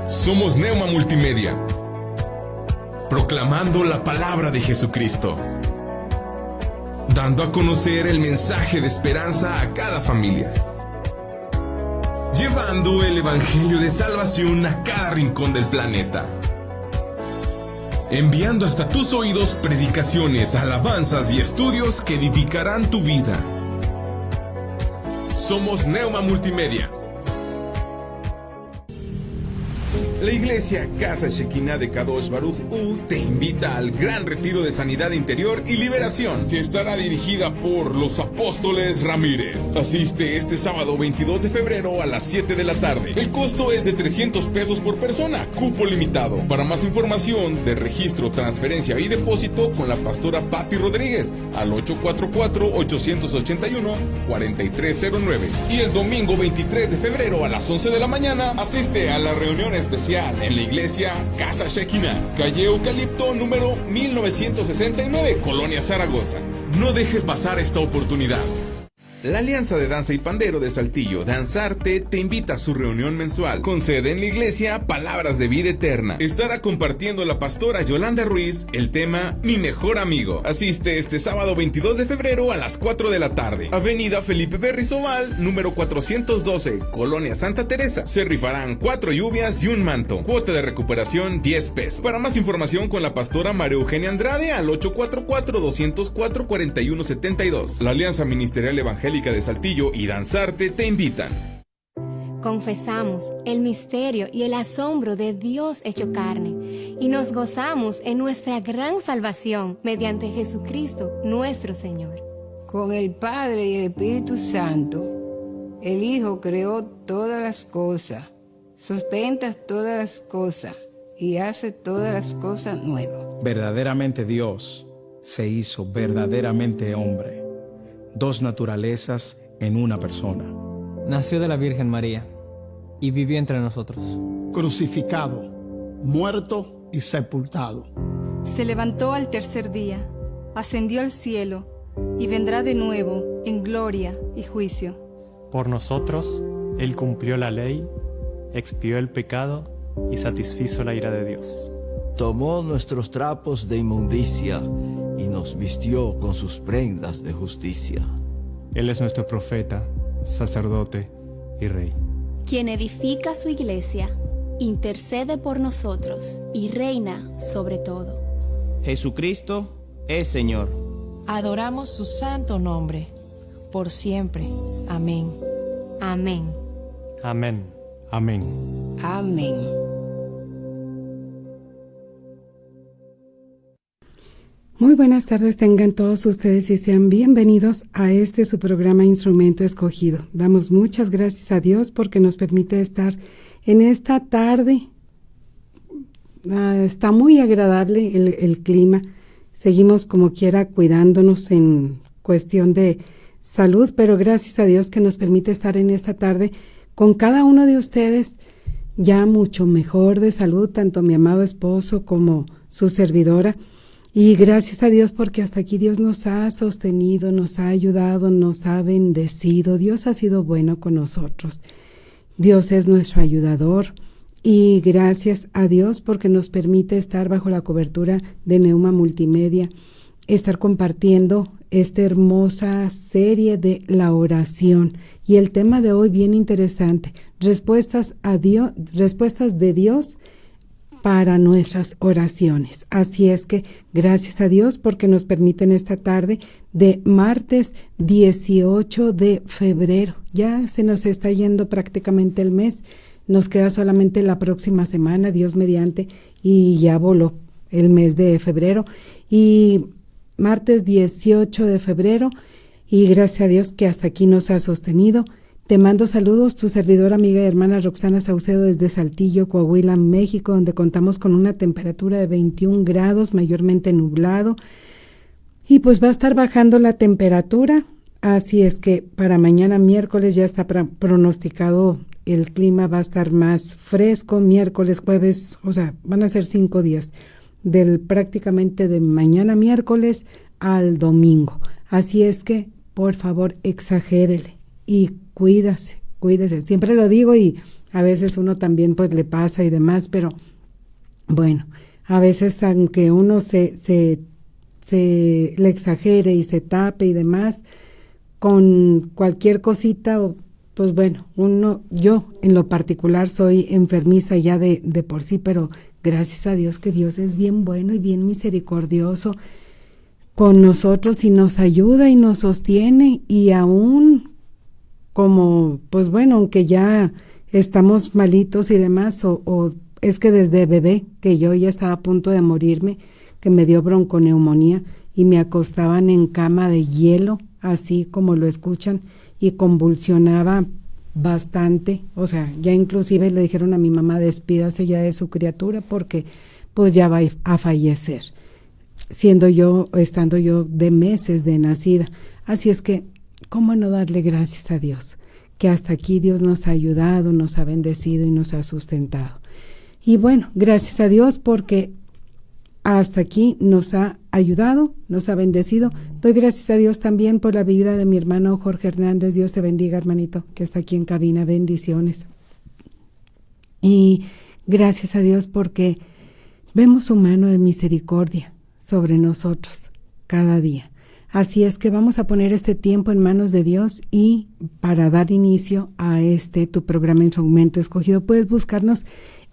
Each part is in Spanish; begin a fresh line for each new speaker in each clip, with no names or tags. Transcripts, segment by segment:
Somos Neuma Multimedia, proclamando la palabra de Jesucristo, dando a conocer el mensaje de esperanza a cada familia, llevando el evangelio de salvación a cada rincón del planeta, enviando hasta tus oídos predicaciones, alabanzas y estudios que edificarán tu vida. Somos Neuma Multimedia. La iglesia Casa Shekinah de Kadosh Baruch Hu te invita al gran retiro de sanidad interior y liberación que estará dirigida por los apóstoles Ramírez. Asiste este sábado 22 de febrero a las 7 de la tarde. El costo es de 300 pesos por persona, cupo limitado. Para más información de registro, transferencia y depósito con la pastora Patti Rodríguez al 844-881-4309. Y el domingo 23 de febrero a las 11 de la mañana asiste a la reunión especial en la iglesia Casa Shekinah, calle Eucalipto número 1969, Colonia Zaragoza. No dejes pasar esta oportunidad. La Alianza de Danza y Pandero de Saltillo, Danzarte, te invita a su reunión mensual, con sede en la iglesia Palabras de Vida Eterna. Estará compartiendo la pastora Yolanda Ruiz el tema Mi Mejor Amigo. Asiste este sábado 22 de febrero a las 4 de la tarde. Avenida Felipe Berrizoval, número 412, Colonia Santa Teresa. Se rifarán 4 lluvias y un manto. Cuota de recuperación 10 pesos. Para más información con la pastora María Eugenia Andrade al 844-204-4172. La Alianza Ministerial Evangélica de Saltillo y Danzarte te invitan.
Confesamos el misterio y el asombro de Dios hecho carne y nos gozamos en nuestra gran salvación mediante Jesucristo nuestro Señor.
Con el Padre y el Espíritu Santo, el Hijo creó todas las cosas, sustenta todas las cosas y hace todas las cosas nuevas.
Verdaderamente Dios se hizo verdaderamente hombre. Dos naturalezas en una persona.
Nació de la Virgen María y vivió entre nosotros.
Crucificado, muerto y sepultado.
Se levantó al tercer día, ascendió al cielo y vendrá de nuevo en gloria y juicio.
Por nosotros, Él cumplió la ley, expió el pecado y satisfizo la ira de Dios.
Tomó nuestros trapos de inmundicia y nos vistió con sus prendas de justicia.
Él es nuestro profeta, sacerdote y rey.
Quien edifica su iglesia, intercede por nosotros y reina sobre todo.
Jesucristo es Señor.
Adoramos su santo nombre, por siempre. Amén.
Amén.
Amén. Amén.
Amén.
Muy buenas tardes tengan todos ustedes y sean bienvenidos a su programa Instrumento Escogido. Damos muchas gracias a Dios porque nos permite estar en esta tarde. Está muy agradable el clima. Seguimos como quiera cuidándonos en cuestión de salud, pero gracias a Dios que nos permite estar en esta tarde con cada uno de ustedes ya mucho mejor de salud, tanto mi amado esposo como su servidora. Y gracias a Dios porque hasta aquí Dios nos ha sostenido, nos ha ayudado, nos ha bendecido. Dios ha sido bueno con nosotros. Dios es nuestro ayudador y gracias a Dios porque nos permite estar bajo la cobertura de Neuma Multimedia, estar compartiendo esta hermosa serie de la oración. Y el tema de hoy bien interesante, respuestas de Dios para nuestras oraciones. Así es que gracias a Dios porque nos permiten esta tarde de martes 18 de febrero. Ya se nos está yendo prácticamente el mes. Nos queda solamente la próxima semana, Dios mediante, y ya voló el mes de febrero. Y martes 18 de febrero, y gracias a Dios que hasta aquí nos ha sostenido. Te mando saludos, tu servidora, amiga y hermana Roxana Saucedo desde Saltillo, Coahuila, México, donde contamos con una temperatura de 21 grados, mayormente nublado. Y pues va a estar bajando la temperatura, así es que para mañana miércoles ya está pronosticado, el clima va a estar más fresco, miércoles, jueves, o sea, van a ser 5 días, prácticamente de mañana miércoles al domingo. Así es que, por favor, exagérele y cuídese. Siempre lo digo y a veces uno también pues le pasa y demás, pero bueno, a veces aunque uno se le exagere y se tape y demás, con cualquier cosita, pues bueno, yo en lo particular soy enfermiza ya de por sí, pero gracias a Dios que Dios es bien bueno y bien misericordioso con nosotros y nos ayuda y nos sostiene, y aún como, pues bueno, aunque ya estamos malitos y demás, o es que desde bebé, que yo ya estaba a punto de morirme, que me dio bronconeumonía y me acostaban en cama de hielo, así como lo escuchan, y convulsionaba bastante, o sea, ya inclusive le dijeron a mi mamá, despídase ya de su criatura porque pues ya va a fallecer, estando yo de meses de nacida. Así es que, ¿cómo no darle gracias a Dios? Que hasta aquí Dios nos ha ayudado, nos ha bendecido y nos ha sustentado. Y bueno, gracias a Dios porque hasta aquí nos ha ayudado, nos ha bendecido. Doy gracias a Dios también por la vida de mi hermano Jorge Hernández. Dios te bendiga, hermanito, que está aquí en cabina. Bendiciones. Y gracias a Dios porque vemos su mano de misericordia sobre nosotros cada día. Así es que vamos a poner este tiempo en manos de Dios, y para dar inicio a tu programa Instrumento Escogido, puedes buscarnos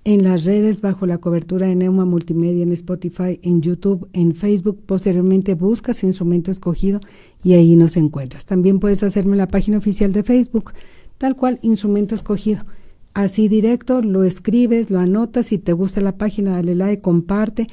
en las redes bajo la cobertura de Neuma Multimedia, en Spotify, en YouTube, en Facebook. Posteriormente buscas Instrumento Escogido y ahí nos encuentras. También puedes hacerme en la página oficial de Facebook, tal cual, Instrumento Escogido. Así directo, lo escribes, lo anotas, si te gusta la página, dale like, comparte,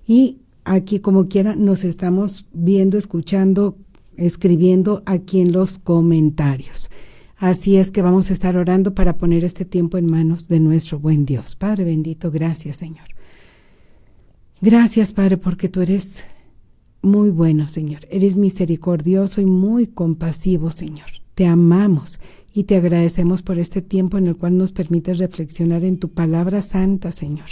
y aquí como quiera nos estamos viendo, escuchando, escribiendo aquí en los comentarios. Así es que vamos a estar orando para poner este tiempo en manos de nuestro buen Dios. Padre bendito, gracias, Señor. Gracias, Padre, porque tú eres muy bueno, Señor. Eres misericordioso y muy compasivo, Señor. Te amamos y te agradecemos por este tiempo en el cual nos permites reflexionar en tu palabra santa, Señor.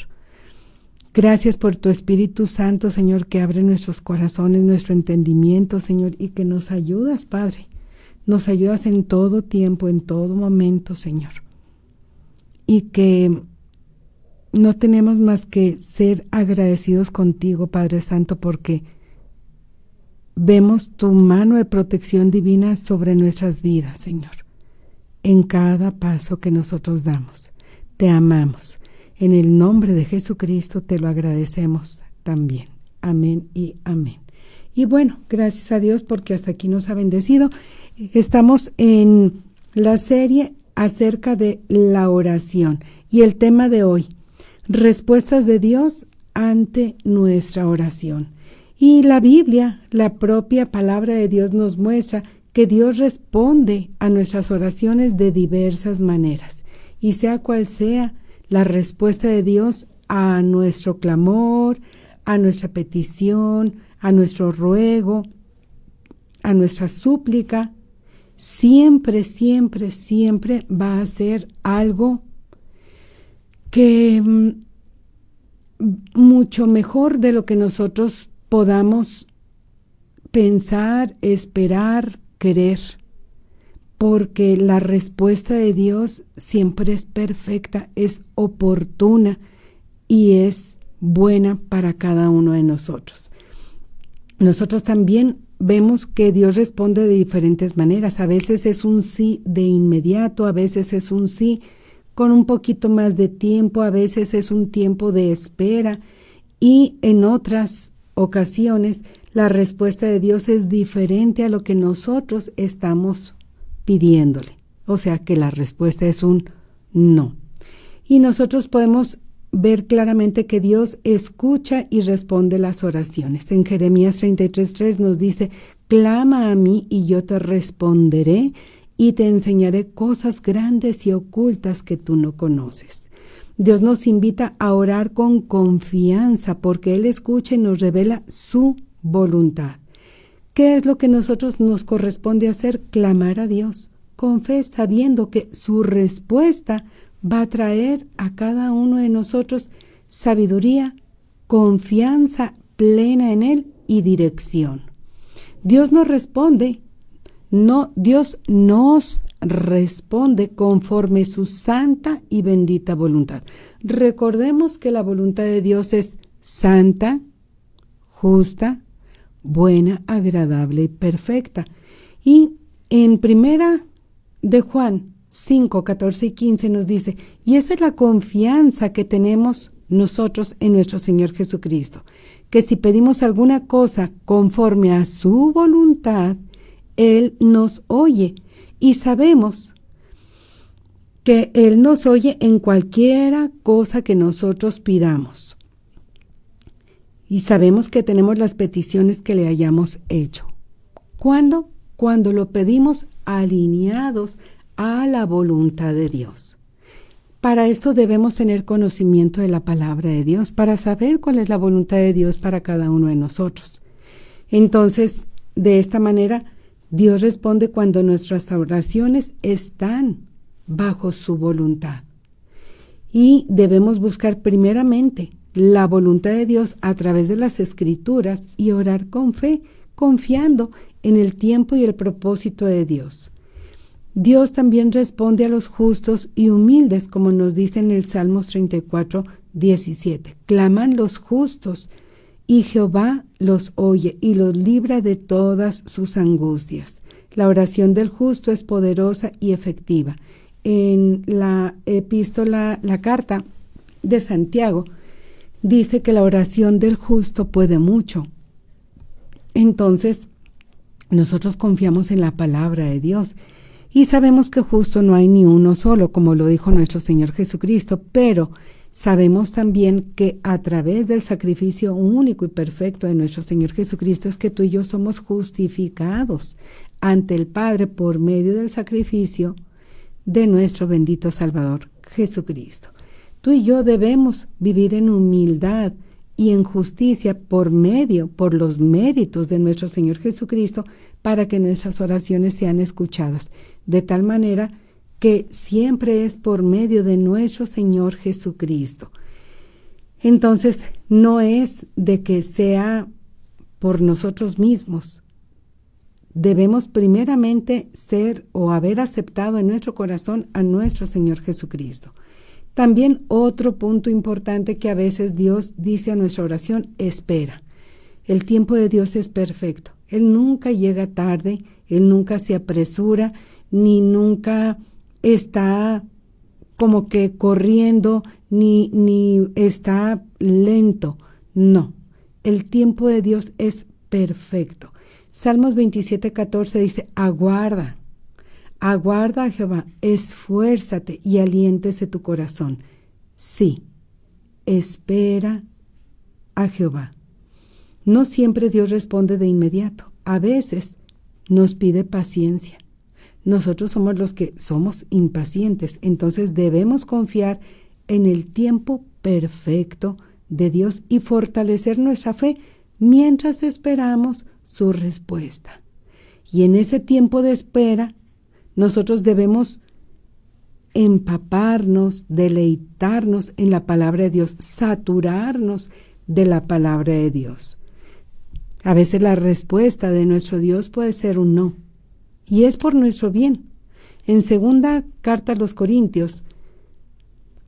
Gracias por tu Espíritu Santo, Señor, que abre nuestros corazones, nuestro entendimiento, Señor, y que nos ayudas, Padre. Nos ayudas en todo tiempo, en todo momento, Señor. Y que no tenemos más que ser agradecidos contigo, Padre Santo, porque vemos tu mano de protección divina sobre nuestras vidas, Señor, en cada paso que nosotros damos. Te amamos. En el nombre de Jesucristo te lo agradecemos también. Amén y amén. Y bueno, gracias a Dios porque hasta aquí nos ha bendecido. Estamos en la serie acerca de la oración y el tema de hoy, respuestas de Dios ante nuestra oración. Y la Biblia, la propia palabra de Dios, nos muestra que Dios responde a nuestras oraciones de diversas maneras, y sea cual sea la respuesta de Dios a nuestro clamor, a nuestra petición, a nuestro ruego, a nuestra súplica, siempre, siempre, siempre va a ser algo que mucho mejor de lo que nosotros podamos pensar, esperar, querer, porque la respuesta de Dios siempre es perfecta, es oportuna y es buena para cada uno de nosotros. Nosotros también vemos que Dios responde de diferentes maneras. A veces es un sí de inmediato, a veces es un sí con un poquito más de tiempo, a veces es un tiempo de espera, y en otras ocasiones la respuesta de Dios es diferente a lo que nosotros estamos pidiéndole. O sea que la respuesta es un no. Y nosotros podemos ver claramente que Dios escucha y responde las oraciones. En Jeremías 33:3 nos dice: clama a mí y yo te responderé y te enseñaré cosas grandes y ocultas que tú no conoces. Dios nos invita a orar con confianza porque Él escucha y nos revela su voluntad. ¿Qué es lo que nosotros nos corresponde hacer? Clamar a Dios con fe, sabiendo que su respuesta va a traer a cada uno de nosotros sabiduría, confianza plena en Él y dirección. Dios nos responde Dios nos responde conforme su santa y bendita voluntad. Recordemos que la voluntad de Dios es santa, justa, buena, agradable y perfecta. Y en primera de Juan 5, 14 y 15 nos dice, y esa es la confianza que tenemos nosotros en nuestro Señor Jesucristo, que si pedimos alguna cosa conforme a su voluntad, Él nos oye. Y sabemos que Él nos oye en cualquiera cosa que nosotros pidamos. Y sabemos que tenemos las peticiones que le hayamos hecho. ¿Cuándo? Cuando lo pedimos alineados a la voluntad de Dios. Para esto debemos tener conocimiento de la palabra de Dios, para saber cuál es la voluntad de Dios para cada uno de nosotros. Entonces, de esta manera, Dios responde cuando nuestras oraciones están bajo su voluntad. Y debemos buscar primeramente la voluntad de Dios a través de las Escrituras y orar con fe, confiando en el tiempo y el propósito de Dios. Dios también responde a los justos y humildes, como nos dice en el Salmos 34, 17. Claman los justos, y Jehová los oye y los libra de todas sus angustias. La oración del justo es poderosa y efectiva. En la carta de Santiago, dice que la oración del justo puede mucho. Entonces, nosotros confiamos en la palabra de Dios y sabemos que justo no hay ni uno solo, como lo dijo nuestro Señor Jesucristo, pero sabemos también que a través del sacrificio único y perfecto de nuestro Señor Jesucristo es que tú y yo somos justificados ante el Padre por medio del sacrificio de nuestro bendito Salvador Jesucristo. Tú y yo debemos vivir en humildad y en justicia por los méritos de nuestro Señor Jesucristo, para que nuestras oraciones sean escuchadas, de tal manera que siempre es por medio de nuestro Señor Jesucristo. Entonces, no es de que sea por nosotros mismos. Debemos primeramente ser o haber aceptado en nuestro corazón a nuestro Señor Jesucristo. También otro punto importante que a veces Dios dice a nuestra oración: espera. El tiempo de Dios es perfecto. Él nunca llega tarde, Él nunca se apresura, ni nunca está como que corriendo, ni está lento. No, el tiempo de Dios es perfecto. Salmos 27, 14 dice: aguarda a Jehová, esfuérzate y aliéntese tu corazón. Sí, espera a Jehová. No siempre Dios responde de inmediato. A veces nos pide paciencia. Nosotros somos los que somos impacientes, entonces debemos confiar en el tiempo perfecto de Dios y fortalecer nuestra fe mientras esperamos su respuesta. Y en ese tiempo de espera, nosotros debemos empaparnos, deleitarnos en la palabra de Dios, saturarnos de la palabra de Dios. A veces la respuesta de nuestro Dios puede ser un no, y es por nuestro bien. En segunda carta a los Corintios,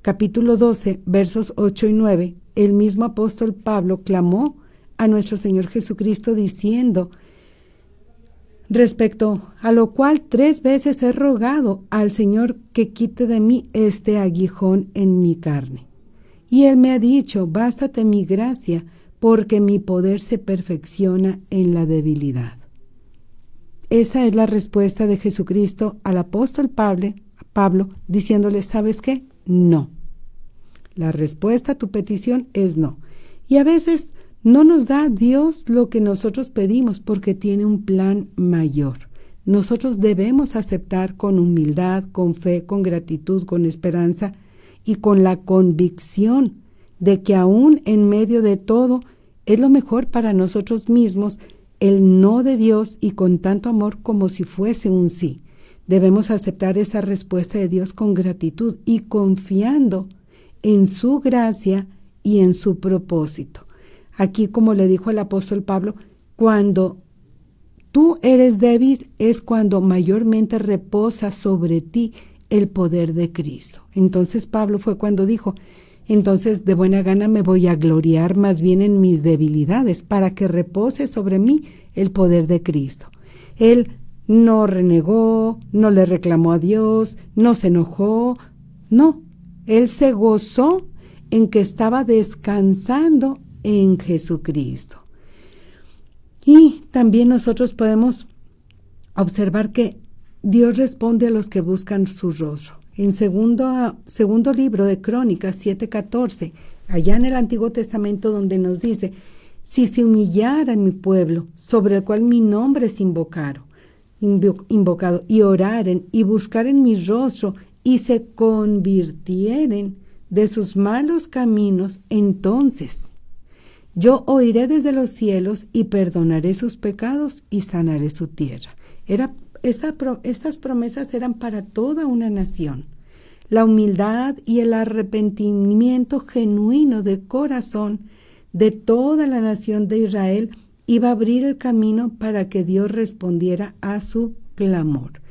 capítulo 12, versos 8 y 9, el mismo apóstol Pablo clamó a nuestro Señor Jesucristo diciendo: respecto a lo cual 3 veces he rogado al Señor que quite de mí este aguijón en mi carne. Y Él me ha dicho: bástate mi gracia, porque mi poder se perfecciona en la debilidad. Esa es la respuesta de Jesucristo al apóstol Pablo, diciéndole: ¿sabes qué? No. La respuesta a tu petición es no. Y a veces no nos da Dios lo que nosotros pedimos porque tiene un plan mayor. Nosotros debemos aceptar con humildad, con fe, con gratitud, con esperanza y con la convicción de que aún en medio de todo es lo mejor para nosotros mismos el no de Dios, y con tanto amor como si fuese un sí. Debemos aceptar esa respuesta de Dios con gratitud y confiando en su gracia y en su propósito. Aquí, como le dijo el apóstol Pablo, cuando tú eres débil es cuando mayormente reposa sobre ti el poder de Cristo. Entonces Pablo fue cuando dijo, entonces de buena gana me voy a gloriar más bien en mis debilidades para que repose sobre mí el poder de Cristo. Él no renegó, no le reclamó a Dios, no se enojó, no, él se gozó en que estaba descansando en Jesucristo. Y también nosotros podemos observar que Dios responde a los que buscan su rostro. En segundo libro de Crónicas 7:14, allá en el Antiguo Testamento, donde nos dice, si se humillara mi pueblo, sobre el cual mi nombre es invocado, y oraren y buscaren mi rostro, y se convirtieren de sus malos caminos, entonces yo oiré desde los cielos y perdonaré sus pecados y sanaré su tierra. Estas promesas eran para toda una nación. La humildad y el arrepentimiento genuino de corazón de toda la nación de Israel iba a abrir el camino para que Dios respondiera a su clamor.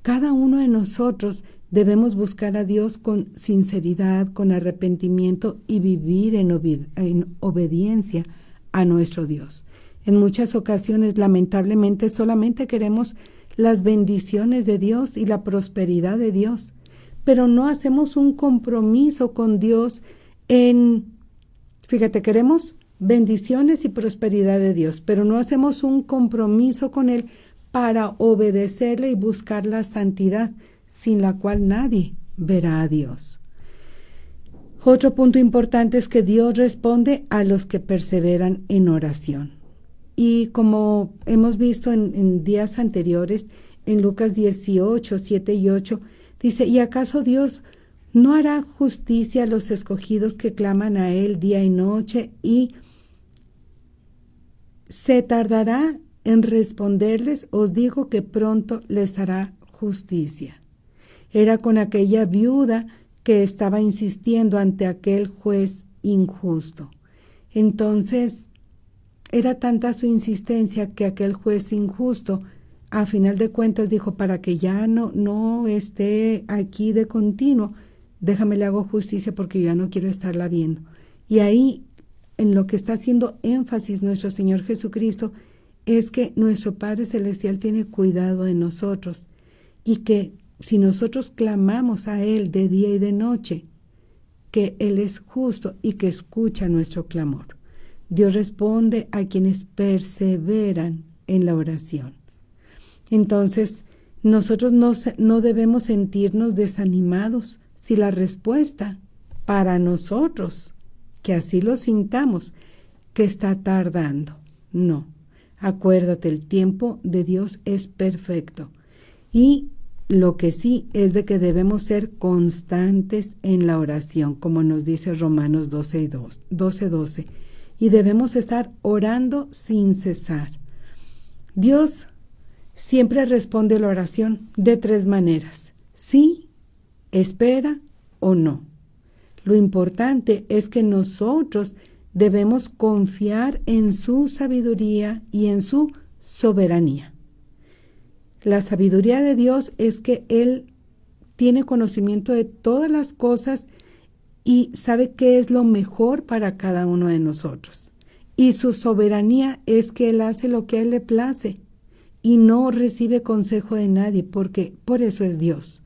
Cada uno de nosotros debemos buscar a Dios con sinceridad, con arrepentimiento y vivir en obediencia a nuestro Dios. En muchas ocasiones, lamentablemente, solamente queremos las bendiciones de Dios y la prosperidad de Dios, pero no hacemos un compromiso con Dios queremos bendiciones y prosperidad de Dios, pero no hacemos un compromiso con Él para obedecerle y buscar la santidad, sin la cual nadie verá a Dios. Otro punto importante es que Dios responde a los que perseveran en oración. Y como hemos visto en días anteriores, en Lucas 18, 7 y 8, dice, ¿y acaso Dios no hará justicia a los escogidos que claman a Él día y noche, y se tardará en responderles? Os digo que pronto les hará justicia. Era con aquella viuda que estaba insistiendo ante aquel juez injusto. Entonces, era tanta su insistencia que aquel juez injusto, a final de cuentas, dijo, para que ya no esté aquí de continuo, déjame le hago justicia porque ya no quiero estarla viendo. Y ahí, en lo que está haciendo énfasis nuestro Señor Jesucristo, es que nuestro Padre Celestial tiene cuidado de nosotros y que si nosotros clamamos a Él de día y de noche, que Él es justo y que escucha nuestro clamor. Dios responde a quienes perseveran en la oración. Entonces, nosotros no debemos sentirnos desanimados si la respuesta para nosotros, que así lo sintamos, que está tardando. No, acuérdate, el tiempo de Dios es perfecto. Y lo que sí es de que debemos ser constantes en la oración, como nos dice Romanos 12:12. Y debemos estar orando sin cesar. Dios siempre responde a la oración de 3 maneras: sí, espera o no. Lo importante es que nosotros debemos confiar en su sabiduría y en su soberanía. La sabiduría de Dios es que Él tiene conocimiento de todas las cosas y sabe qué es lo mejor para cada uno de nosotros. Y su soberanía es que Él hace lo que a Él le place y no recibe consejo de nadie, porque por eso es Dios.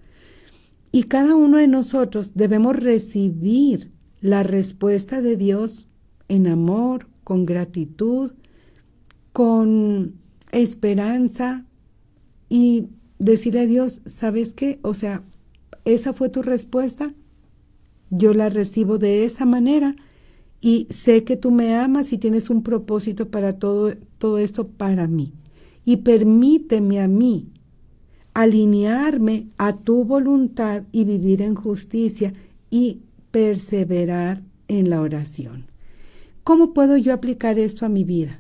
Y cada uno de nosotros debemos recibir la respuesta de Dios en amor, con gratitud, con esperanza, y decirle a Dios, ¿sabes qué? O sea, esa fue tu respuesta, yo la recibo de esa manera y sé que tú me amas y tienes un propósito para todo esto para mí. Y permíteme a mí alinearme a tu voluntad y vivir en justicia y perseverar en la oración. ¿Cómo puedo yo aplicar esto a mi vida?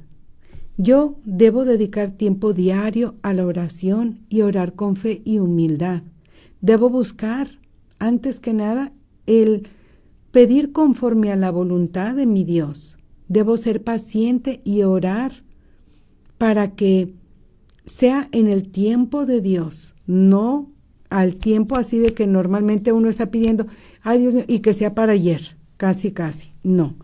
Yo debo dedicar tiempo diario a la oración y orar con fe y humildad. Debo buscar, antes que nada, el pedir conforme a la voluntad de mi Dios. Debo ser paciente y orar para que sea en el tiempo de Dios, no al tiempo así de que normalmente uno está pidiendo, ay Dios mío, y que sea para ayer, casi, no.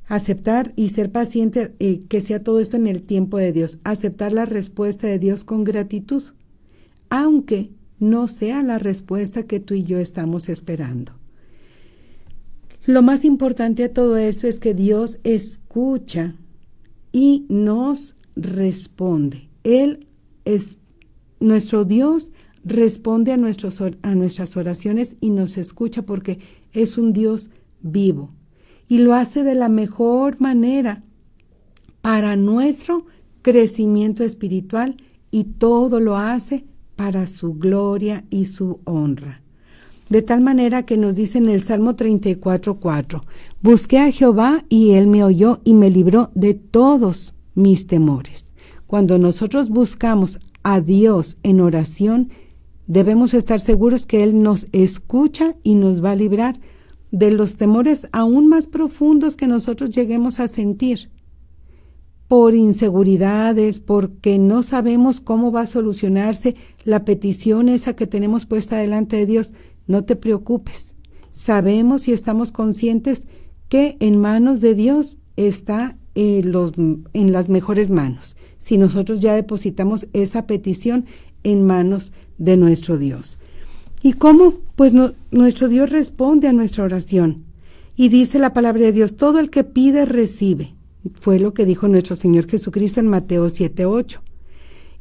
Aceptar y ser paciente, que sea todo esto en el tiempo de Dios. Aceptar la respuesta de Dios con gratitud, aunque no sea la respuesta que tú y yo estamos esperando. Lo más importante de todo esto es que Dios escucha y nos responde. Él es nuestro Dios, responde a nuestras oraciones y nos escucha porque es un Dios vivo. Y lo hace de la mejor manera para nuestro crecimiento espiritual y todo lo hace para su gloria y su honra. De tal manera que nos dice en el Salmo 34:4, busqué a Jehová y Él me oyó y me libró de todos mis temores. Cuando nosotros buscamos a Dios en oración, debemos estar seguros que Él nos escucha y nos va a librar de los temores aún más profundos que nosotros lleguemos a sentir, por inseguridades, porque no sabemos cómo va a solucionarse la petición esa que tenemos puesta delante de Dios. No te preocupes, sabemos y estamos conscientes que en manos de Dios está en las mejores manos, si nosotros ya depositamos esa petición en manos de nuestro Dios. ¿Y cómo? Pues nuestro Dios responde a nuestra oración. Y dice la palabra de Dios, todo el que pide, recibe. Fue lo que dijo nuestro Señor Jesucristo en Mateo 7:8.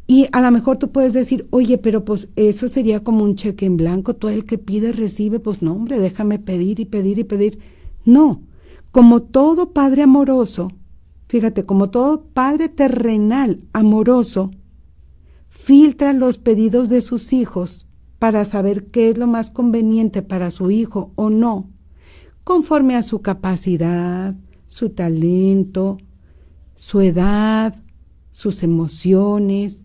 Y a lo mejor tú puedes decir, oye, pero pues eso sería como un cheque en blanco, todo el que pide, recibe. Pues no, hombre, déjame pedir y pedir y pedir. No, como todo padre amoroso, fíjate, como todo padre terrenal amoroso, filtra los pedidos de sus hijos para saber qué es lo más conveniente para su hijo o no, conforme a su capacidad, su talento, su edad, sus emociones,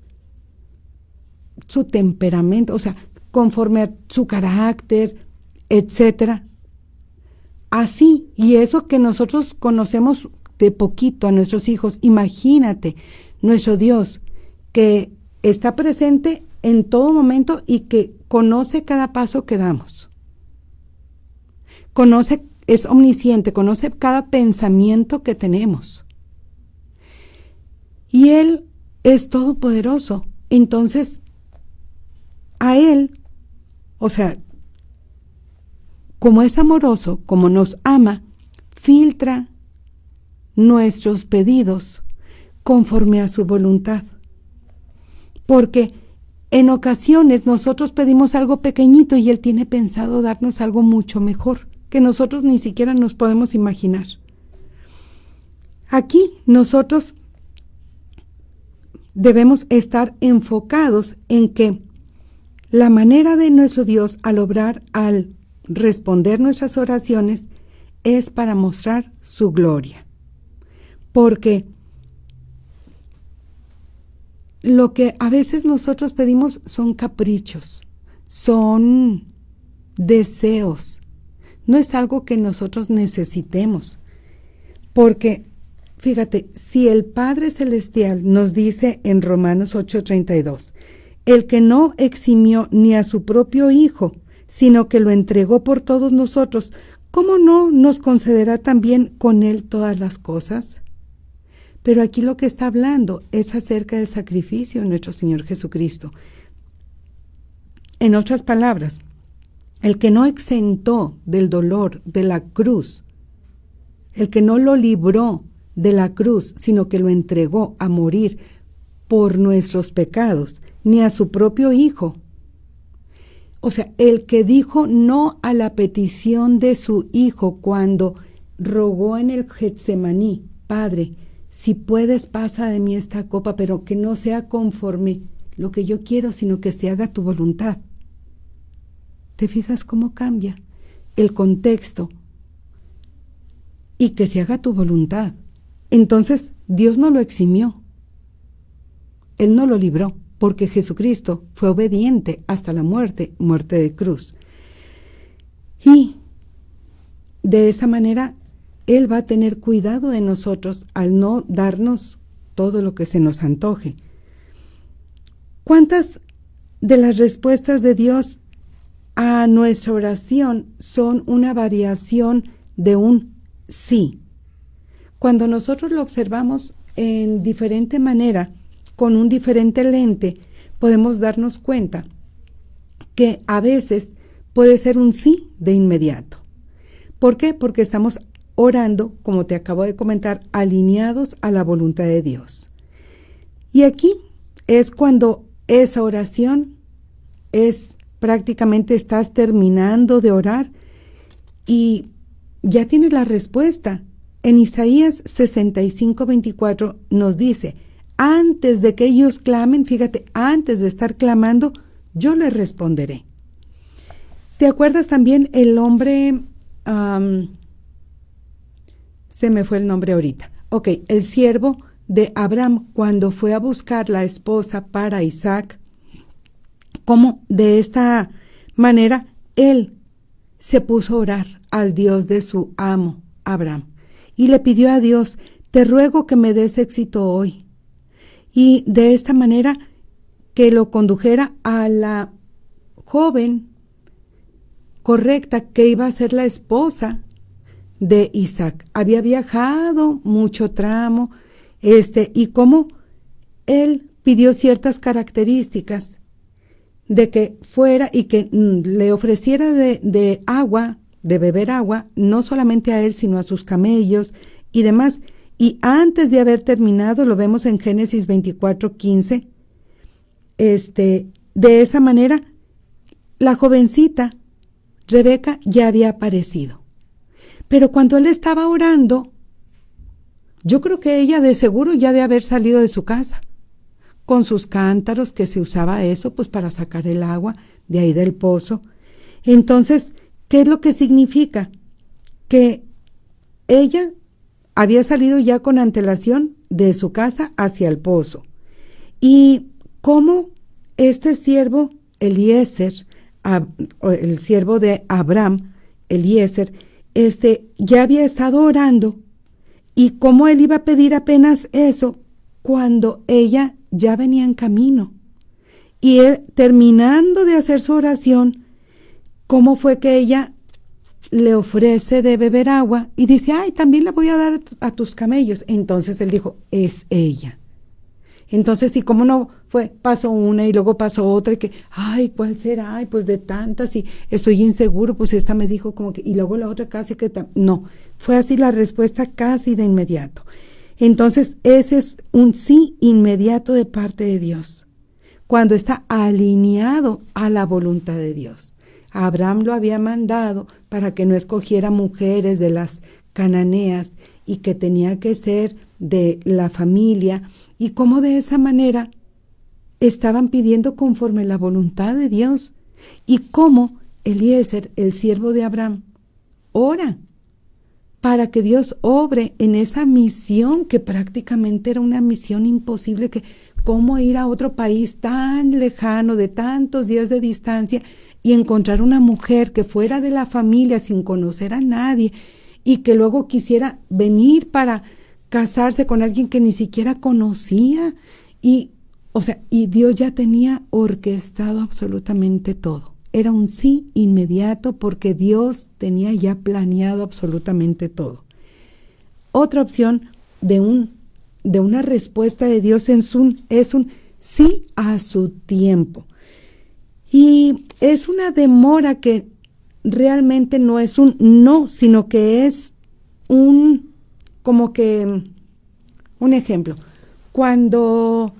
su temperamento, o sea, conforme a su carácter, etcétera. Así, y eso que nosotros conocemos de poquito a nuestros hijos, imagínate, nuestro Dios, que está presente en todo momento y que conoce cada paso que damos. Es omnisciente, conoce cada pensamiento que tenemos. Y Él es todopoderoso. Entonces, a Él, o sea, como es amoroso, como nos ama, filtra nuestros pedidos conforme a su voluntad. Porque en ocasiones nosotros pedimos algo pequeñito y Él tiene pensado darnos algo mucho mejor, que nosotros ni siquiera nos podemos imaginar. Aquí nosotros debemos estar enfocados en que la manera de nuestro Dios al obrar, al responder nuestras oraciones, es para mostrar su gloria. Porque lo que a veces nosotros pedimos son caprichos, son deseos, no es algo que nosotros necesitemos. Porque, fíjate, si el Padre Celestial nos dice en Romanos 8:32, el que no eximió ni a su propio Hijo, sino que lo entregó por todos nosotros, ¿cómo no nos concederá también con Él todas las cosas? Pero aquí lo que está hablando es acerca del sacrificio de nuestro Señor Jesucristo. En otras palabras, el que no exentó del dolor de la cruz, el que no lo libró de la cruz, sino que lo entregó a morir por nuestros pecados, ni a su propio Hijo. O sea, el que dijo no a la petición de su Hijo cuando rogó en el Getsemaní, Padre, si puedes, pasa de mí esta copa, pero que no sea conforme lo que yo quiero, sino que se haga tu voluntad. ¿Te fijas cómo cambia el contexto? Y que se haga tu voluntad. Entonces, Dios no lo eximió. Él no lo libró, porque Jesucristo fue obediente hasta la muerte de cruz. Y de esa manera, Él va a tener cuidado de nosotros al no darnos todo lo que se nos antoje. ¿Cuántas de las respuestas de Dios a nuestra oración son una variación de un sí? Cuando nosotros lo observamos en diferente manera, con un diferente lente, podemos darnos cuenta que a veces puede ser un sí de inmediato. ¿Por qué? Porque estamos orando, como te acabo de comentar, alineados a la voluntad de Dios. Y aquí es cuando esa oración es prácticamente estás terminando de orar y ya tienes la respuesta. En Isaías 65:24 nos dice, antes de que ellos clamen, fíjate, antes de estar clamando, yo les responderé. ¿Te acuerdas también el hombre, se me fue el nombre ahorita, el siervo de Abraham cuando fue a buscar la esposa para Isaac? Cómo de esta manera él se puso a orar al Dios de su amo, Abraham, y le pidió a Dios, te ruego que me des éxito hoy. Y de esta manera que lo condujera a la joven correcta que iba a ser la esposa de Isaac. Había viajado mucho tramo, y cómo él pidió ciertas características de que fuera y que le ofreciera de agua, de beber agua, no solamente a él, sino a sus camellos y demás. Y antes de haber terminado, lo vemos en Génesis 24:15, de esa manera, la jovencita Rebeca ya había aparecido. Pero cuando él estaba orando, yo creo que ella de seguro ya de haber salido de su casa, con sus cántaros, que se usaba eso pues para sacar el agua de ahí del pozo. Entonces, ¿qué es lo que significa? Que ella había salido ya con antelación de su casa hacia el pozo. Y cómo este siervo Eliezer, el siervo de Abraham, Eliezer, ya había estado orando, y cómo él iba a pedir apenas eso cuando ella ya venía en camino. Y él, terminando de hacer su oración, cómo fue que ella le ofrece de beber agua y dice, ay, también le voy a dar a tus camellos. Entonces él dijo, es ella. Entonces, ¿y cómo no fue? Pasó una y luego pasó otra y que, ay, ¿cuál será? Ay, pues de tantas y estoy inseguro, pues esta me dijo como que, y luego la otra casi que, no, fue así la respuesta casi de inmediato. Entonces, ese es un sí inmediato de parte de Dios, cuando está alineado a la voluntad de Dios. Abraham lo había mandado para que no escogiera mujeres de las cananeas y que tenía que ser de la familia, y cómo de esa manera estaban pidiendo conforme la voluntad de Dios, y cómo Eliezer, el siervo de Abraham, ora para que Dios obre en esa misión que prácticamente era una misión imposible, que cómo ir a otro país tan lejano, de tantos días de distancia, y encontrar una mujer que fuera de la familia sin conocer a nadie y que luego quisiera venir para casarse con alguien que ni siquiera conocía. Y Dios ya tenía orquestado absolutamente todo. Era un sí inmediato porque Dios tenía ya planeado absolutamente todo. Otra opción de una respuesta de Dios es un sí a su tiempo. Y es una demora que realmente no es un no, sino que es un ejemplo. Cuando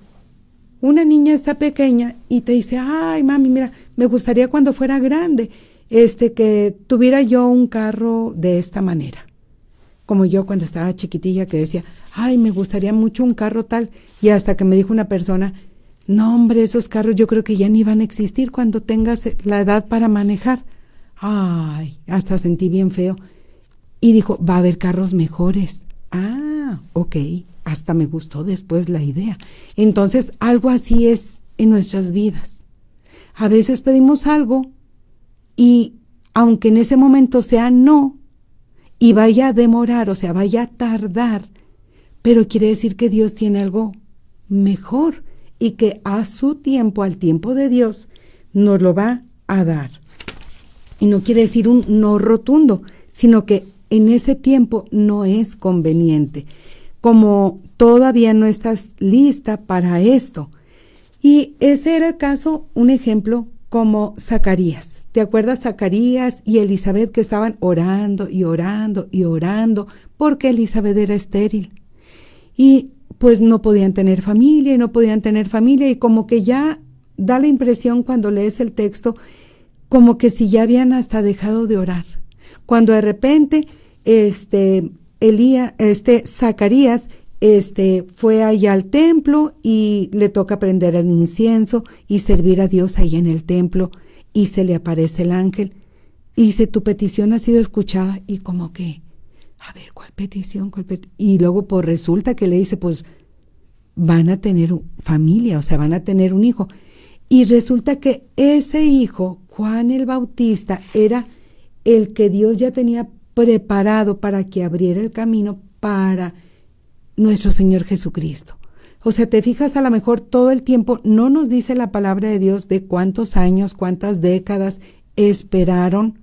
una niña está pequeña y te dice, ay, mami, mira, me gustaría cuando fuera grande, que tuviera yo un carro de esta manera. Como yo cuando estaba chiquitilla que decía, ay, me gustaría mucho un carro tal, y hasta que me dijo una persona, no, hombre, esos carros yo creo que ya ni van a existir cuando tengas la edad para manejar. Ay, hasta sentí bien feo. Y dijo, va a haber carros mejores. Ah, ok, hasta me gustó después la idea. Entonces, algo así es en nuestras vidas. A veces pedimos algo y aunque en ese momento sea no y vaya a demorar, o sea, vaya a tardar, pero quiere decir que Dios tiene algo mejor y que a su tiempo, al tiempo de Dios, nos lo va a dar. Y no quiere decir un no rotundo, sino que en ese tiempo no es conveniente, como todavía no estás lista para esto. Y ese era el caso, un ejemplo como Zacarías. ¿Te acuerdas Zacarías y Elizabeth que estaban orando y orando y orando porque Elizabeth era estéril? Y pues no podían tener familia y no podían tener familia, y como que ya da la impresión cuando lees el texto como que si ya habían hasta dejado de orar. Cuando de repente Zacarías fue allá al templo y le toca prender el incienso y servir a Dios ahí en el templo, y se le aparece el ángel y dice: tu petición ha sido escuchada. Y como que, a ver, ¿cuál petición? Y luego pues resulta que le dice, pues van a tener familia, o sea, van a tener un hijo. Y resulta que ese hijo, Juan el Bautista, era el que Dios ya tenía preparado para que abriera el camino para nuestro Señor Jesucristo. O sea, te fijas, a lo mejor todo el tiempo no nos dice la palabra de Dios de cuántos años, cuántas décadas esperaron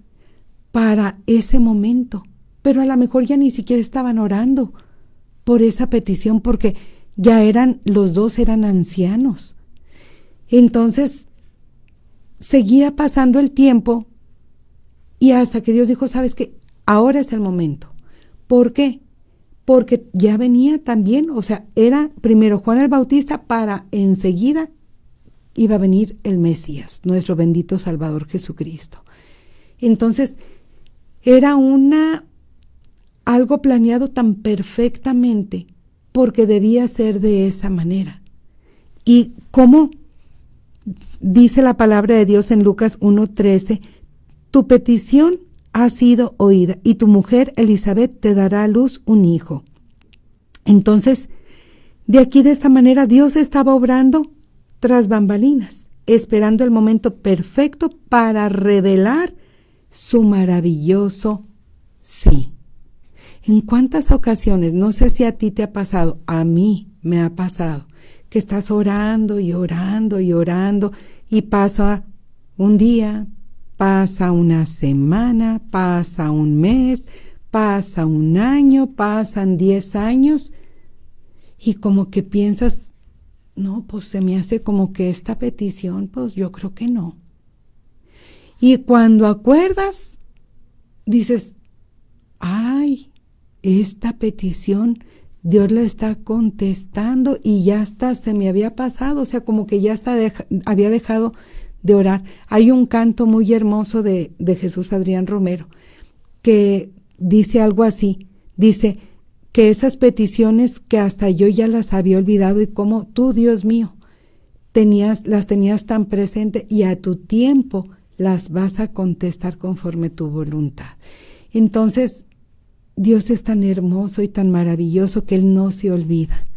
para ese momento, pero a lo mejor ya ni siquiera estaban orando por esa petición, porque ya los dos eran ancianos. Entonces seguía pasando el tiempo, y hasta que Dios dijo: ¿sabes qué? Ahora es el momento. ¿Por qué? Porque ya venía también, o sea, era primero Juan el Bautista, para enseguida iba a venir el Mesías, nuestro bendito Salvador Jesucristo. Entonces era algo planeado tan perfectamente, porque debía ser de esa manera. Y como dice la palabra de Dios en Lucas 1:13, tu petición ha sido oída, y tu mujer Elizabeth te dará a luz un hijo. Entonces, de aquí, de esta manera, Dios estaba obrando tras bambalinas, esperando el momento perfecto para revelar su maravilloso sí. ¿En cuántas ocasiones, no sé si a ti te ha pasado, a mí me ha pasado, que estás orando y orando y orando, y pasa un día, pasa una semana, pasa un mes, pasa un año, pasan 10 años, y como que piensas: no, pues se me hace como que esta petición, pues yo creo que no. Y cuando acuerdas, dices: ay, esta petición Dios la está contestando, y ya hasta se me había pasado, o sea, como que ya hasta había dejado de orar. Hay un canto muy hermoso de Jesús Adrián Romero que dice algo así, dice que esas peticiones que hasta yo ya las había olvidado, y como tú, Dios mío, las tenías tan presente, y a tu tiempo las vas a contestar conforme tu voluntad. Entonces, Dios es tan hermoso y tan maravilloso que Él no se olvida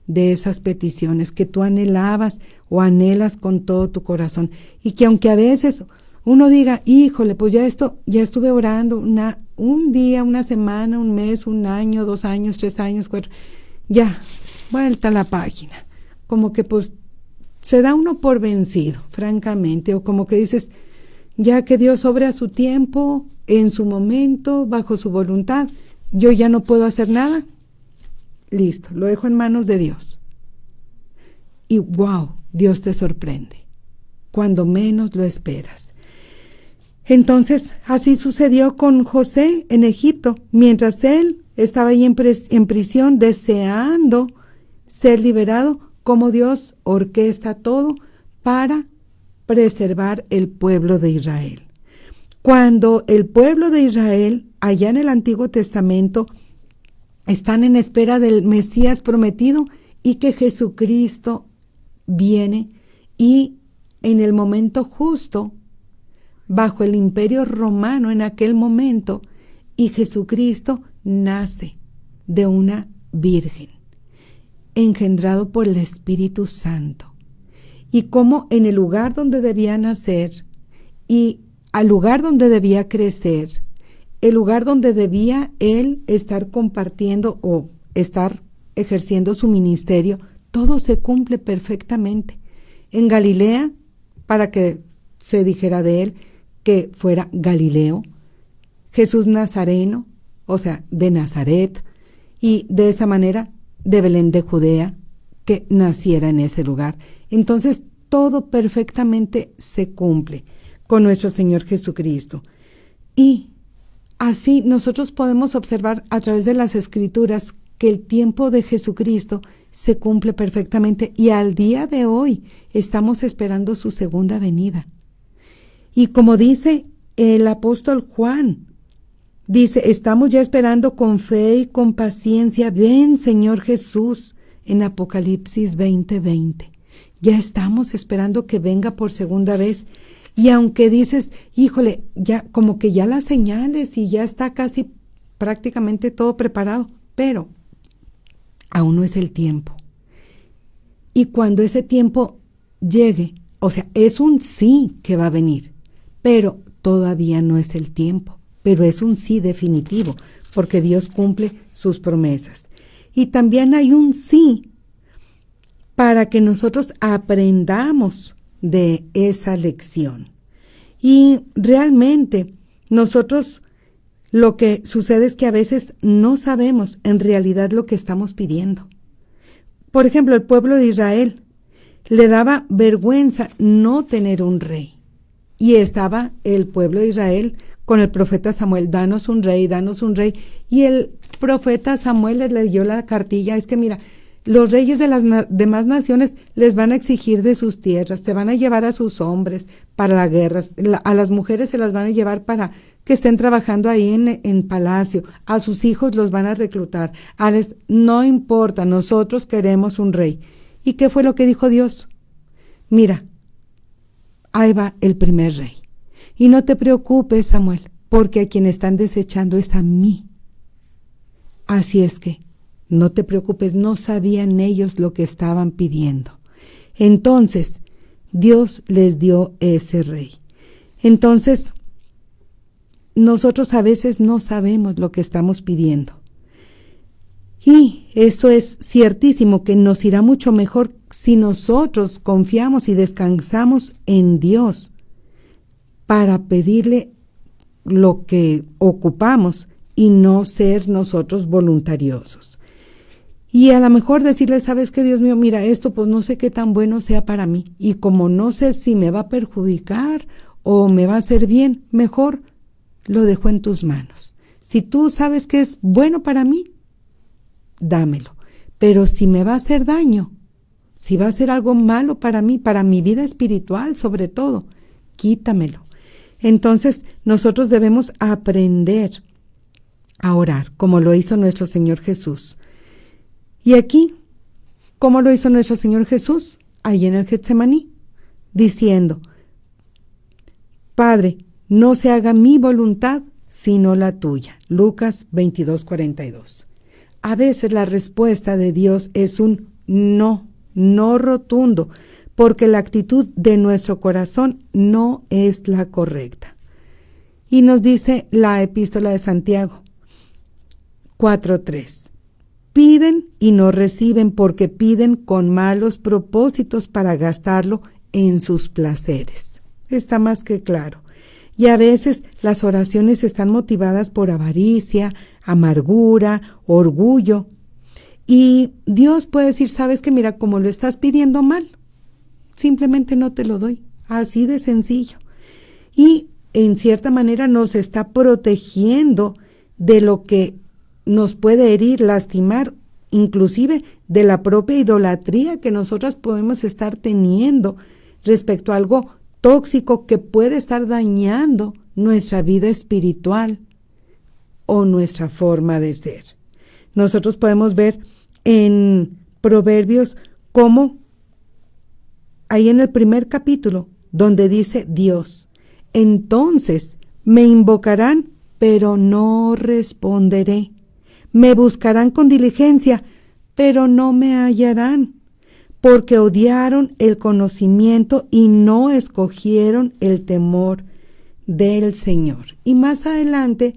de esas peticiones que tú anhelabas o anhelas con todo tu corazón, y que aunque a veces uno diga: híjole, pues ya estuve orando un día, una semana, un mes, un año, 2 años, 3 años, 4, ya, vuelta a la página, como que pues se da uno por vencido, francamente, o como que dices: ya que Dios obre a su tiempo, en su momento, bajo su voluntad, yo ya no puedo hacer nada. Listo, lo dejo en manos de Dios. Y wow, Dios te sorprende cuando menos lo esperas. Entonces, así sucedió con José en Egipto, mientras él estaba ahí en prisión, deseando ser liberado, como Dios orquesta todo para preservar el pueblo de Israel. Cuando el pueblo de Israel, allá en el Antiguo Testamento, están en espera del Mesías prometido, y que Jesucristo viene, y en el momento justo, bajo el Imperio Romano en aquel momento, y Jesucristo nace de una virgen, engendrado por el Espíritu Santo. Y como en el lugar donde debía nacer, y al lugar donde debía crecer, el lugar donde debía él estar compartiendo o estar ejerciendo su ministerio, todo se cumple perfectamente. En Galilea, para que se dijera de él que fuera Galileo, Jesús Nazareno, o sea, de Nazaret, y de esa manera de Belén de Judea, que naciera en ese lugar. Entonces, todo perfectamente se cumple con nuestro Señor Jesucristo. Y así nosotros podemos observar a través de las Escrituras que el tiempo de Jesucristo se cumple perfectamente y al día de hoy estamos esperando su segunda venida. Y como dice el apóstol Juan, dice, estamos ya esperando con fe y con paciencia, ven Señor Jesús, en Apocalipsis 20:20. Ya estamos esperando que venga por segunda vez. Y aunque dices, híjole, ya como que ya las señales y ya está casi prácticamente todo preparado, pero aún no es el tiempo. Y cuando ese tiempo llegue, o sea, es un sí que va a venir, pero todavía no es el tiempo, pero es un sí definitivo, porque Dios cumple sus promesas. Y también hay un sí para que nosotros aprendamos de esa lección. Y realmente nosotros lo que sucede es que a veces no sabemos en realidad lo que estamos pidiendo. Por ejemplo, el pueblo de Israel le daba vergüenza no tener un rey. Y estaba el pueblo de Israel con el profeta Samuel, danos un rey, danos un rey. Y el profeta Samuel le leyó la cartilla, es que mira, los reyes de las demás naciones les van a exigir de sus tierras, se van a llevar a sus hombres para la guerra, a las mujeres se las van a llevar para que estén trabajando ahí en palacio, a sus hijos los van a reclutar, no importa, nosotros queremos un rey. ¿Y qué fue lo que dijo Dios? Mira, ahí va el primer rey. Y no te preocupes, Samuel, porque a quien están desechando es a mí. Así es que no te preocupes, no sabían ellos lo que estaban pidiendo. Entonces, Dios les dio ese rey. Entonces, nosotros a veces no sabemos lo que estamos pidiendo. Y eso es ciertísimo, que nos irá mucho mejor si nosotros confiamos y descansamos en Dios para pedirle lo que ocupamos y no ser nosotros voluntariosos. Y a lo mejor decirle, ¿sabes qué, Dios mío? Mira, esto pues no sé qué tan bueno sea para mí. Y como no sé si me va a perjudicar o me va a hacer bien, mejor lo dejo en tus manos. Si tú sabes que es bueno para mí, dámelo. Pero si me va a hacer daño, si va a ser algo malo para mí, para mi vida espiritual sobre todo, quítamelo. Entonces nosotros debemos aprender a orar como lo hizo nuestro Señor Jesús. Y aquí, ¿cómo lo hizo nuestro Señor Jesús? Ahí en el Getsemaní, diciendo, Padre, no se haga mi voluntad, sino la tuya. Lucas 22:42. A veces la respuesta de Dios es un no, no rotundo, porque la actitud de nuestro corazón no es la correcta. Y nos dice la epístola de Santiago 4:3. Piden y no reciben porque piden con malos propósitos para gastarlo en sus placeres. Está más que claro. Y a veces las oraciones están motivadas por avaricia, amargura, orgullo. Y Dios puede decir, ¿sabes qué? Mira, como lo estás pidiendo mal, simplemente no te lo doy. Así de sencillo. Y en cierta manera nos está protegiendo de lo que nos puede herir, lastimar, inclusive de la propia idolatría que nosotras podemos estar teniendo respecto a algo tóxico que puede estar dañando nuestra vida espiritual o nuestra forma de ser. Nosotros podemos ver en Proverbios cómo ahí en el primer capítulo donde dice Dios, entonces me invocarán, pero no responderé. Me buscarán con diligencia, pero no me hallarán, porque odiaron el conocimiento y no escogieron el temor del Señor. Y más adelante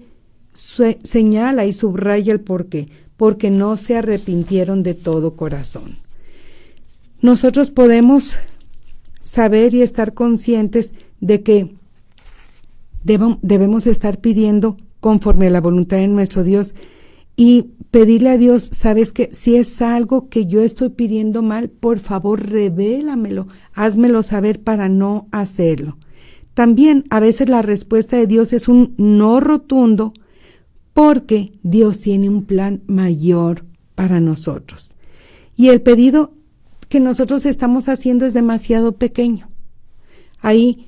señala y subraya el porqué, porque no se arrepintieron de todo corazón. nosotros podemos saber y estar conscientes de que debemos estar pidiendo conforme a la voluntad de nuestro Dios y pedirle a Dios, sabes que si es algo que yo estoy pidiendo mal, por favor revélamelo, házmelo saber para no hacerlo. También a veces la respuesta de Dios es un no rotundo porque Dios tiene un plan mayor para nosotros. Y el pedido que nosotros estamos haciendo es demasiado pequeño. Ahí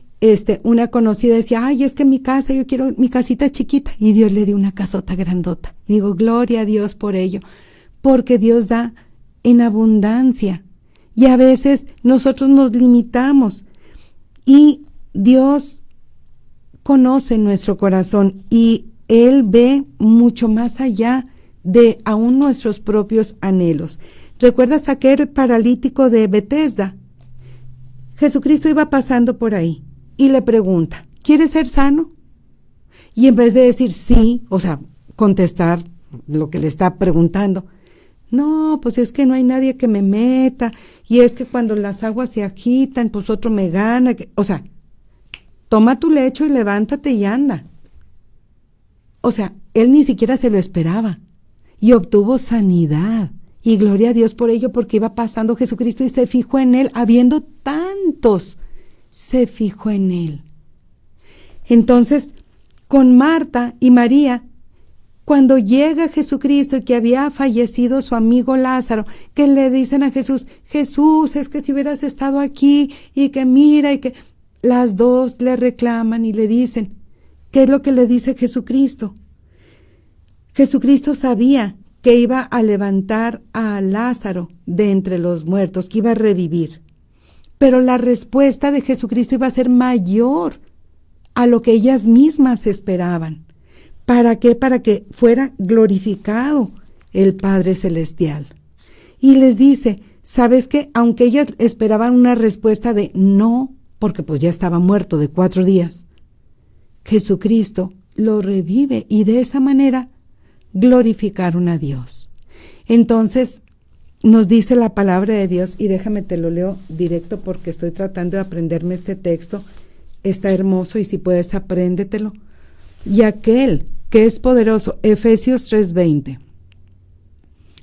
una conocida decía, ay, es que mi casa, yo quiero mi casita chiquita, y Dios le dio una casota grandota. Y digo, gloria a Dios por ello, porque Dios da en abundancia, y a veces nosotros nos limitamos, y Dios conoce nuestro corazón, y Él ve mucho más allá de aún nuestros propios anhelos. ¿Recuerdas aquel paralítico de Betesda? Jesucristo iba pasando por ahí y le pregunta, ¿quieres ser sano? Y en vez de decir sí, o sea, contestar lo que le está preguntando, no, pues es que no hay nadie que me meta, y es que cuando las aguas se agitan, pues otro me gana. O sea, toma tu lecho y levántate y anda. O sea, él ni siquiera se lo esperaba y obtuvo sanidad. Y gloria a Dios por ello, porque iba pasando Jesucristo y se fijó en él, habiendo tantos, se fijó en él. Entonces, con Marta y María, cuando llega Jesucristo y que había fallecido su amigo Lázaro, que le dicen a Jesús, Jesús, es que si hubieras estado aquí, y que mira, y que las dos le reclaman y le dicen, ¿qué es lo que le dice Jesucristo? Jesucristo sabía que iba a levantar a Lázaro de entre los muertos, que iba a revivir. Pero la respuesta de Jesucristo iba a ser mayor a lo que ellas mismas esperaban. ¿Para qué? Para que fuera glorificado el Padre Celestial. Y les dice, ¿sabes qué? Aunque ellas esperaban una respuesta de no, porque pues ya estaba muerto de 4 días, Jesucristo lo revive y de esa manera glorificaron a Dios. Entonces, nos dice la palabra de Dios, y déjame te lo leo directo porque estoy tratando de aprenderme este texto, está hermoso y si puedes apréndetelo. Y aquel que es poderoso, Efesios 3:20,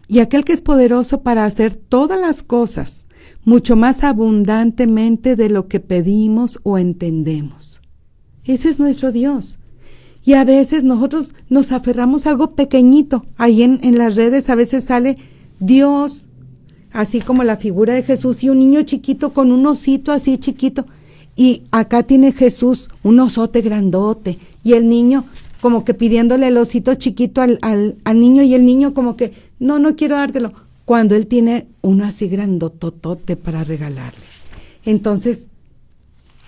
y aquel que es poderoso para hacer todas las cosas mucho más abundantemente de lo que pedimos o entendemos. Ese es nuestro Dios. Y a veces nosotros nos aferramos a algo pequeñito. Ahí en las redes a veces sale Dios, así como la figura de Jesús, y un niño chiquito con un osito así chiquito. Y acá tiene Jesús un osote grandote, y el niño como que pidiéndole el osito chiquito al niño, y el niño como que, no quiero dártelo, cuando él tiene uno así grandototote para regalarle. Entonces,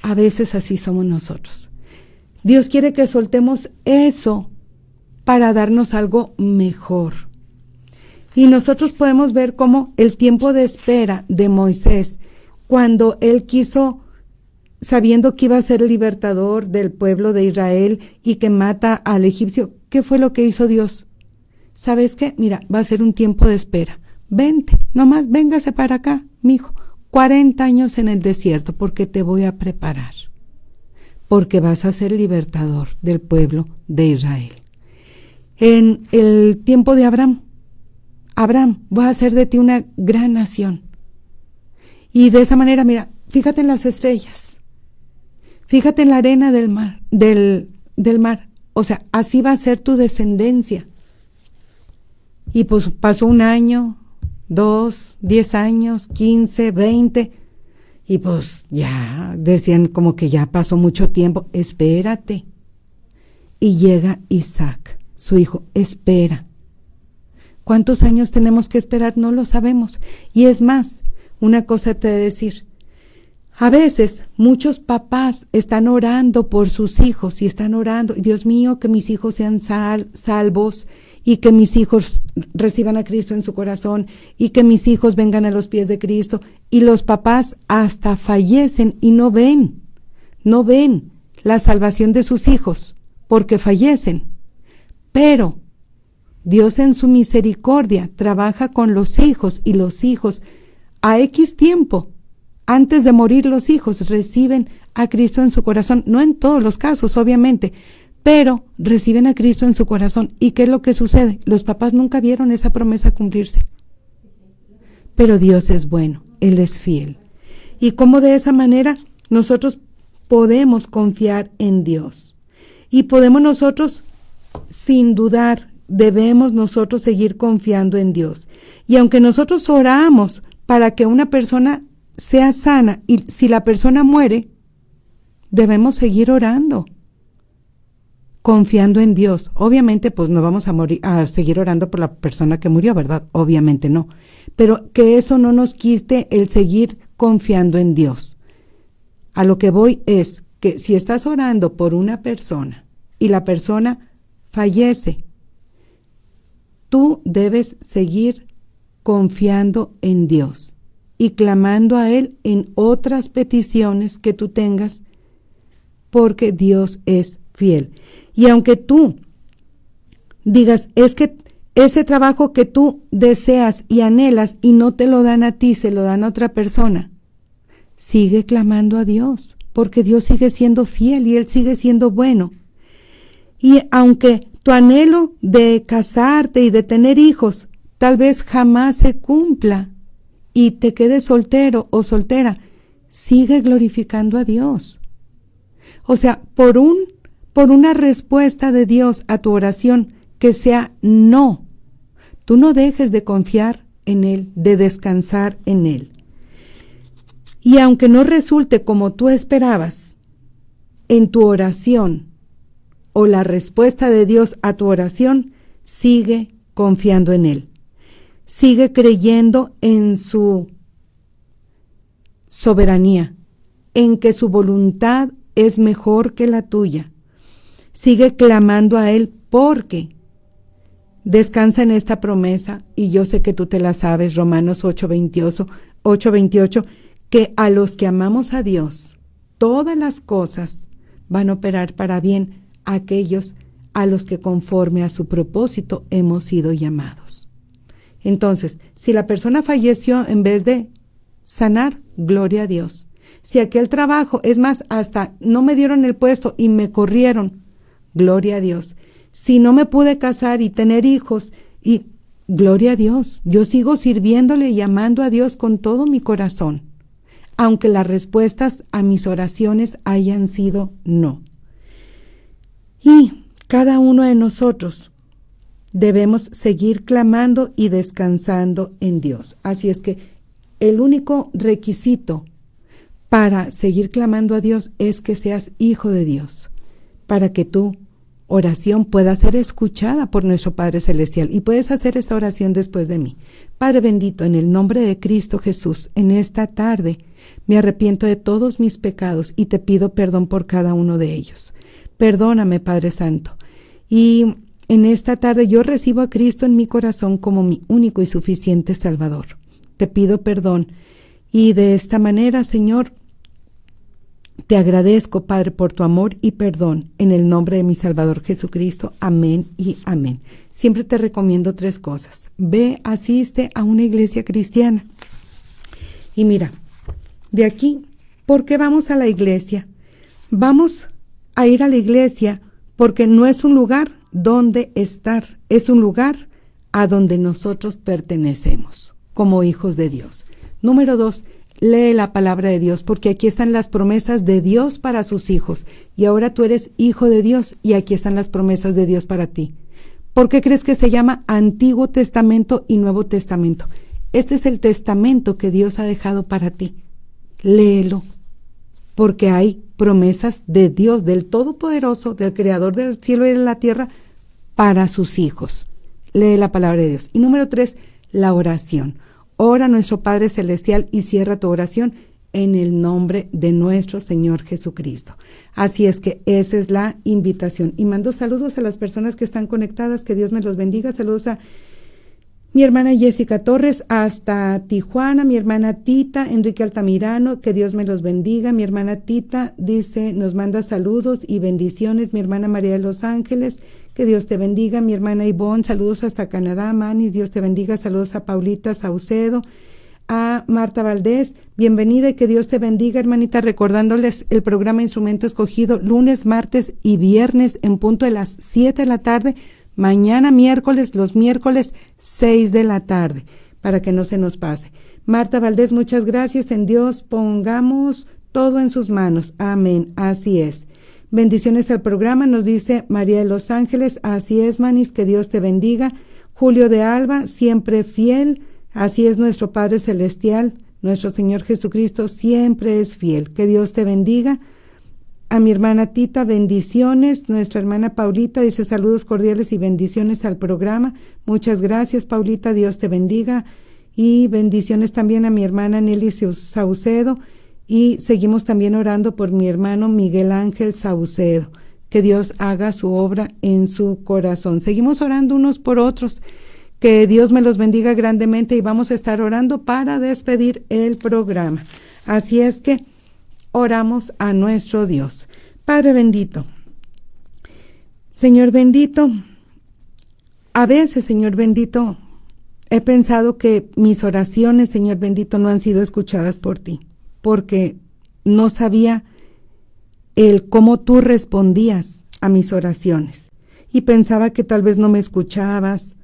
a veces así somos nosotros. Dios quiere que soltemos eso para darnos algo mejor. Y nosotros podemos ver cómo el tiempo de espera de Moisés, cuando él quiso, sabiendo que iba a ser el libertador del pueblo de Israel y que mata al egipcio, ¿qué fue lo que hizo Dios? ¿Sabes qué? Mira, va a ser un tiempo de espera. Vente, nomás véngase para acá, mijo. 40 años en el desierto porque te voy a preparar. Porque vas a ser libertador del pueblo de Israel. En el tiempo de Abraham, voy a hacer de ti una gran nación. Y de esa manera, mira, fíjate en las estrellas, fíjate en la arena del mar, o sea, así va a ser tu descendencia. Y pues pasó 1 año, 2, 10 años, 15, 20, y pues ya decían como que ya pasó mucho tiempo. Espérate. Y llega Isaac, su hijo. Espera. ¿Cuántos años tenemos que esperar? No lo sabemos. Y es más, una cosa te he de decir. A veces muchos papás están orando por sus hijos y están orando, Dios mío, que mis hijos sean salvos y que mis hijos reciban a Cristo en su corazón y que mis hijos vengan a los pies de Cristo. Y los papás hasta fallecen y no ven la salvación de sus hijos porque fallecen. Pero Dios en su misericordia trabaja con los hijos y los hijos a X tiempo, antes de morir los hijos, reciben a Cristo en su corazón. No en todos los casos, obviamente, pero reciben a Cristo en su corazón. ¿Y qué es lo que sucede? Los papás nunca vieron esa promesa cumplirse. Pero Dios es bueno, Él es fiel. Y cómo de esa manera nosotros podemos confiar en Dios. Y podemos nosotros, sin dudar, debemos nosotros seguir confiando en Dios. Y aunque nosotros oramos para que una persona sea sana, y si la persona muere, debemos seguir orando, confiando en Dios. Obviamente, pues no vamos a seguir orando por la persona que murió, ¿verdad? Obviamente no. Pero que eso no nos quite el seguir confiando en Dios. A lo que voy es que si estás orando por una persona y la persona fallece, tú debes seguir confiando en Dios y clamando a Él en otras peticiones que tú tengas, porque Dios es fiel. Y aunque tú digas, es que ese trabajo que tú deseas y anhelas y no te lo dan a ti, se lo dan a otra persona, sigue clamando a Dios, porque Dios sigue siendo fiel y Él sigue siendo bueno. Y aunque tu anhelo de casarte y de tener hijos tal vez jamás se cumpla y te quedes soltero o soltera, sigue glorificando a Dios. O sea, por una respuesta de Dios a tu oración que sea no, tú no dejes de confiar en Él, de descansar en Él. Y aunque no resulte como tú esperabas en tu oración o la respuesta de Dios a tu oración, sigue confiando en Él. Sigue creyendo en su soberanía, en que su voluntad es mejor que la tuya. Sigue clamando a Él porque descansa en esta promesa, y yo sé que tú te la sabes, Romanos 8:28, que a los que amamos a Dios, todas las cosas van a operar para bien a aquellos a los que conforme a su propósito hemos sido llamados. Entonces, si la persona falleció en vez de sanar, gloria a Dios. Si aquel trabajo, es más, hasta no me dieron el puesto y me corrieron, gloria a Dios. Si no me pude casar y tener hijos, y gloria a Dios, yo sigo sirviéndole y amando a Dios con todo mi corazón, aunque las respuestas a mis oraciones hayan sido no. Y cada uno de nosotros debemos seguir clamando y descansando en Dios. Así es que el único requisito para seguir clamando a Dios es que seas hijo de Dios, para que tu oración pueda ser escuchada por nuestro Padre Celestial. Y puedes hacer esta oración después de mí. Padre bendito, en el nombre de Cristo Jesús, en esta tarde me arrepiento de todos mis pecados y te pido perdón por cada uno de ellos. Perdóname, Padre Santo. Y en esta tarde yo recibo a Cristo en mi corazón como mi único y suficiente Salvador. Te pido perdón. Y de esta manera, Señor, te agradezco, Padre, por tu amor y perdón, en el nombre de mi Salvador Jesucristo. Amén y amén. Siempre te recomiendo 3 cosas. Ve, asiste a una iglesia cristiana. Y mira, de aquí, ¿por qué vamos a la iglesia? Vamos a ir a la iglesia porque no es un lugar donde estar, es un lugar a donde nosotros pertenecemos como hijos de Dios. Número 2, lee la palabra de Dios, porque aquí están las promesas de Dios para sus hijos. Y ahora tú eres hijo de Dios y aquí están las promesas de Dios para ti. ¿Por qué crees que se llama Antiguo Testamento y Nuevo Testamento? Este es el testamento que Dios ha dejado para ti. Léelo, porque hay promesas de Dios, del Todopoderoso, del Creador del cielo y de la tierra, para sus hijos. Lee la palabra de Dios. Y número 3, la oración. Ora a nuestro Padre Celestial y cierra tu oración en el nombre de nuestro Señor Jesucristo. Así es que esa es la invitación. Y mando saludos a las personas que están conectadas, que Dios me los bendiga. Saludos a mi hermana Jessica Torres hasta Tijuana, mi hermana Tita, Enrique Altamirano, que Dios me los bendiga. Mi hermana Tita dice, nos manda saludos y bendiciones. Mi hermana María de Los Ángeles, que Dios te bendiga. Mi hermana Ivonne, saludos hasta Canadá. Manis, Dios te bendiga. Saludos a Paulita Saucedo. a Marta Valdés. Bienvenida y que Dios te bendiga, hermanita, recordándoles el programa Instrumento Escogido, lunes, martes y viernes en punto de las 7 de la tarde. Mañana miércoles, los miércoles 6 de la tarde, para que no se nos pase. Marta Valdés, muchas gracias. En Dios pongamos todo en sus manos. Amén. Así es. Bendiciones al programa, nos dice María de los Ángeles. Así es, Manis, que Dios te bendiga. Julio de Alba, siempre fiel. Así es nuestro Padre Celestial. Nuestro Señor Jesucristo siempre es fiel. Que Dios te bendiga. A mi hermana Tita, bendiciones. Nuestra hermana Paulita dice saludos cordiales y bendiciones al programa. Muchas gracias, Paulita. Dios te bendiga. Y bendiciones también a mi hermana Nelly Saucedo. Y seguimos también orando por mi hermano Miguel Ángel Saucedo. Que Dios haga su obra en su corazón. Seguimos orando unos por otros. Que Dios me los bendiga grandemente y vamos a estar orando para despedir el programa. Así es que oramos a nuestro Dios. Padre bendito, Señor bendito, a veces, Señor bendito, he pensado que mis oraciones, Señor bendito, no han sido escuchadas por ti, porque no sabía cómo tú respondías a mis oraciones y pensaba que tal vez no me escuchabas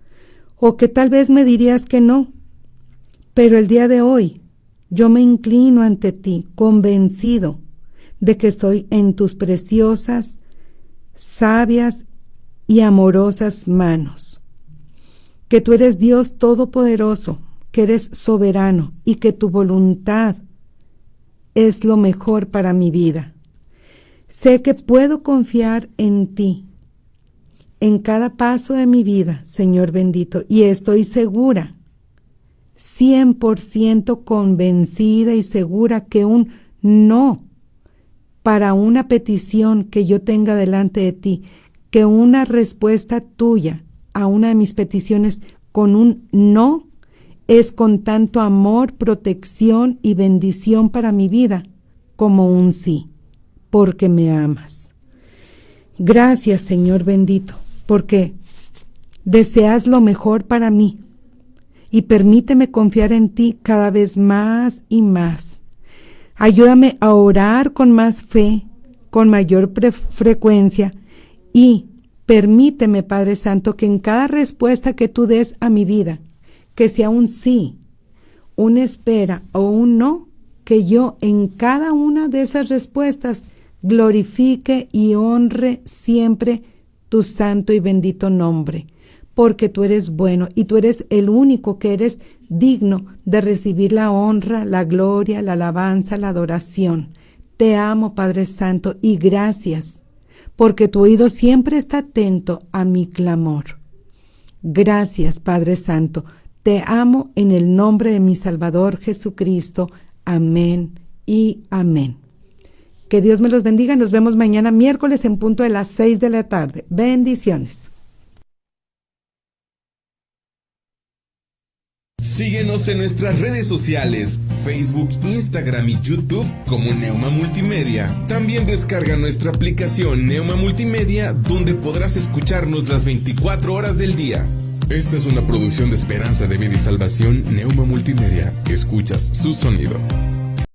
o que tal vez me dirías que no. Pero el día de hoy yo me inclino ante ti convencido de que estoy en tus preciosas, sabias y amorosas manos, que tú eres Dios todopoderoso, que eres soberano y que tu voluntad es lo mejor para mi vida. Sé que puedo confiar en ti en cada paso de mi vida, Señor bendito, y estoy segura, 100% convencida y segura que un no para una petición que yo tenga delante de ti, que una respuesta tuya a una de mis peticiones con un no es con tanto amor, protección y bendición para mi vida como un sí, porque me amas. Gracias, Señor bendito, porque deseas lo mejor para mí y permíteme confiar en ti cada vez más y más. Ayúdame a orar con más fe, con mayor frecuencia y permíteme, Padre Santo, que en cada respuesta que tú des a mi vida, que sea un sí, una espera o un no, que yo en cada una de esas respuestas glorifique y honre siempre tu santo y bendito nombre, porque tú eres bueno y tú eres el único que eres digno de recibir la honra, la gloria, la alabanza, la adoración. Te amo, Padre Santo, y gracias, porque tu oído siempre está atento a mi clamor. Gracias, Padre Santo. Te amo en el nombre de mi Salvador Jesucristo. Amén y amén. Que Dios me los bendiga. Nos vemos mañana miércoles en punto de las 6 de la tarde. Bendiciones.
Síguenos en nuestras redes sociales, Facebook, Instagram y YouTube como Neuma Multimedia. También descarga nuestra aplicación Neuma Multimedia, donde podrás escucharnos las 24 horas del día. Esta es una producción de Esperanza de Vida y Salvación Neuma Multimedia. Escuchas su sonido.